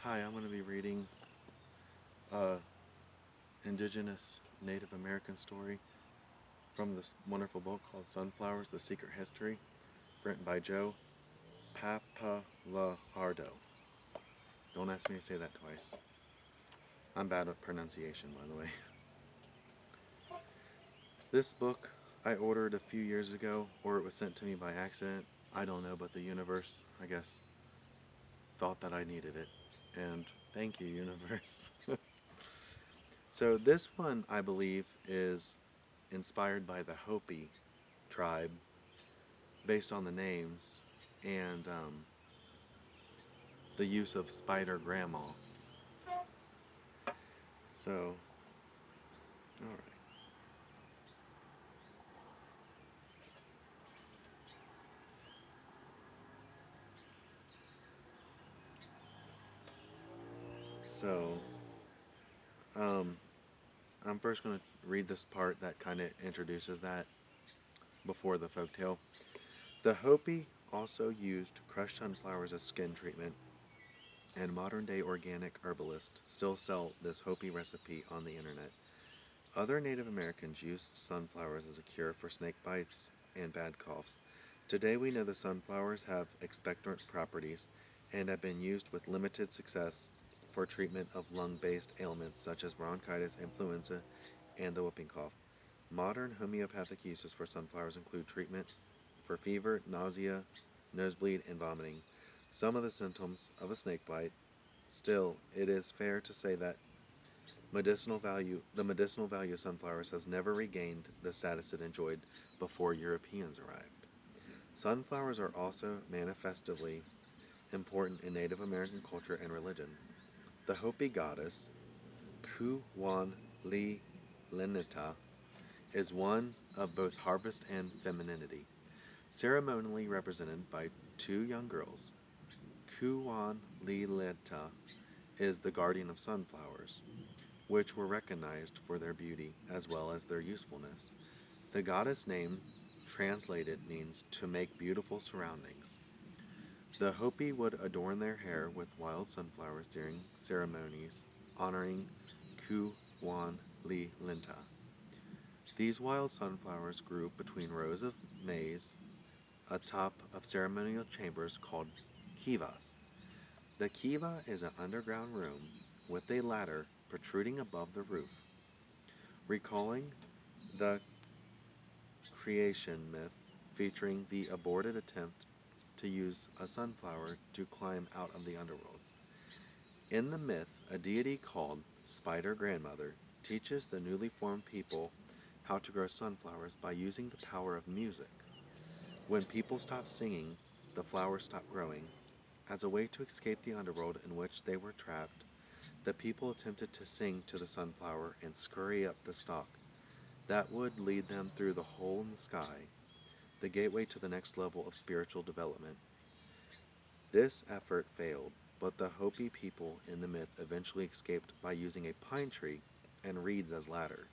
Hi, I'm going to be reading a indigenous Native American story from this wonderful book called Sunflowers, The Secret History, written by Joe Pappalardo. Don't ask me to say that twice. I'm bad at pronunciation, by the way. This book I ordered a few years ago, or it was sent to me by accident. I don't know, but the universe, I guess, thought that I needed it. And thank you, universe. So this one, I believe, is inspired by the Hopi tribe based on the names and the use of Spider Grandma. So, alright. So, um, I'm first going to read this part that kind of introduces that before the folktale. The Hopi also used crushed sunflowers as skin treatment, and modern day organic herbalists still sell this Hopi recipe on the internet. Other Native Americans used sunflowers as a cure for snake bites and bad coughs. Today we know the sunflowers have expectorant properties and have been used with limited success for treatment of lung-based ailments such as bronchitis, influenza, and the whooping cough. Modern homeopathic uses for sunflowers include treatment for fever, nausea, nosebleed, and vomiting. Some of the symptoms of a snake bite. Still, it is fair to say that the medicinal value of sunflowers has never regained the status it enjoyed before Europeans arrived. Sunflowers are also manifestively important in Native American culture and religion. The Hopi goddess, Kuwan Li Lenita, is one of both harvest and femininity, ceremonially represented by two young girls. Kuwan Li Lenita is the guardian of sunflowers, which were recognized for their beauty as well as their usefulness. The goddess name, translated, means to make beautiful surroundings. The Hopi would adorn their hair with wild sunflowers during ceremonies honoring Ku Wan Li Linta. These wild sunflowers grew between rows of maize atop of ceremonial chambers called kivas. The kiva is an underground room with a ladder protruding above the roof, recalling the creation myth featuring the aborted attempt to use a sunflower to climb out of the underworld. In the myth, a deity called Spider Grandmother teaches the newly formed people how to grow sunflowers by using the power of music. When people stopped singing, the flowers stopped growing. As a way to escape the underworld in which they were trapped, the people attempted to sing to the sunflower and scurry up the stalk. That would lead them through the hole in the sky, the gateway to the next level of spiritual development. This effort failed, but the Hopi people in the myth eventually escaped by using a pine tree and reeds as ladders.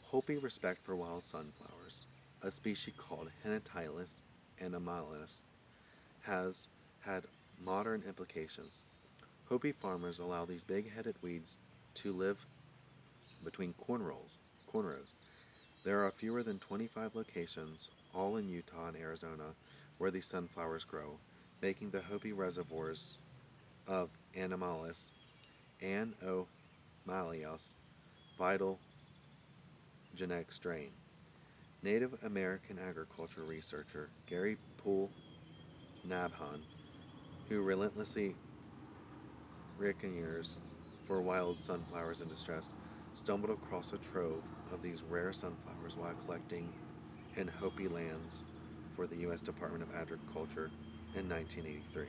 Hopi respect for wild sunflowers, a species called Henitilus animalis, has had modern implications. Hopi farmers allow these big-headed weeds to live between cornrows. There are fewer than 25 locations, all in Utah and Arizona, where these sunflowers grow, making the Hopi reservoirs of Animalis and O'Malley's vital genetic strain. Native American agriculture researcher Gary Poole Nabhan, who relentlessly reconnoiters for wild sunflowers in distress, stumbled across a trove of these rare sunflowers while collecting in Hopi lands for the U.S. Department of Agriculture in 1983.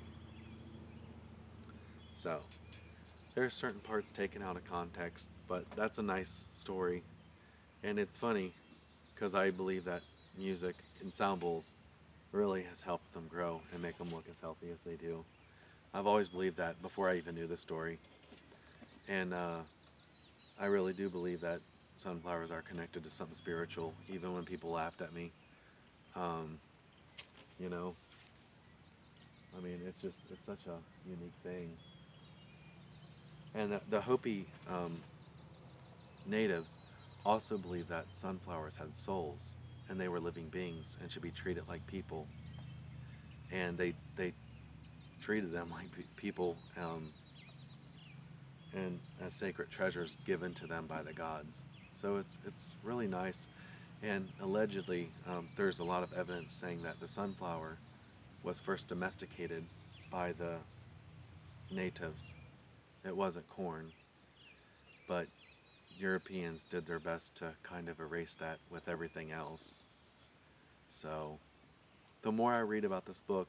So, there are certain parts taken out of context, but that's a nice story. And it's funny because I believe that music, ensembles, really has helped them grow and make them look as healthy as they do. I've always believed that before I even knew the story. And I really do believe that sunflowers are connected to something spiritual, even when people laughed at me. Um, you know, I mean, it's such a unique thing. And the Hopi natives also believed that sunflowers had souls and they were living beings and should be treated like people. And they treated them like people, and as sacred treasures given to them by the gods. So it's really nice. And allegedly, there's a lot of evidence saying that the sunflower was first domesticated by the natives. It wasn't corn, but Europeans did their best to kind of erase that with everything else. So the more I read about this book,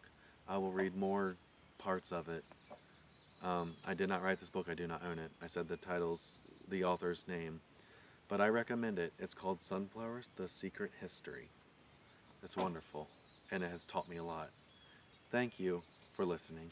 I will read more parts of it. I did not write this book, I do not own it. I said the title's the author's name, but I recommend it. It's called Sunflowers, The Secret History. It's wonderful, and it has taught me a lot. Thank you for listening.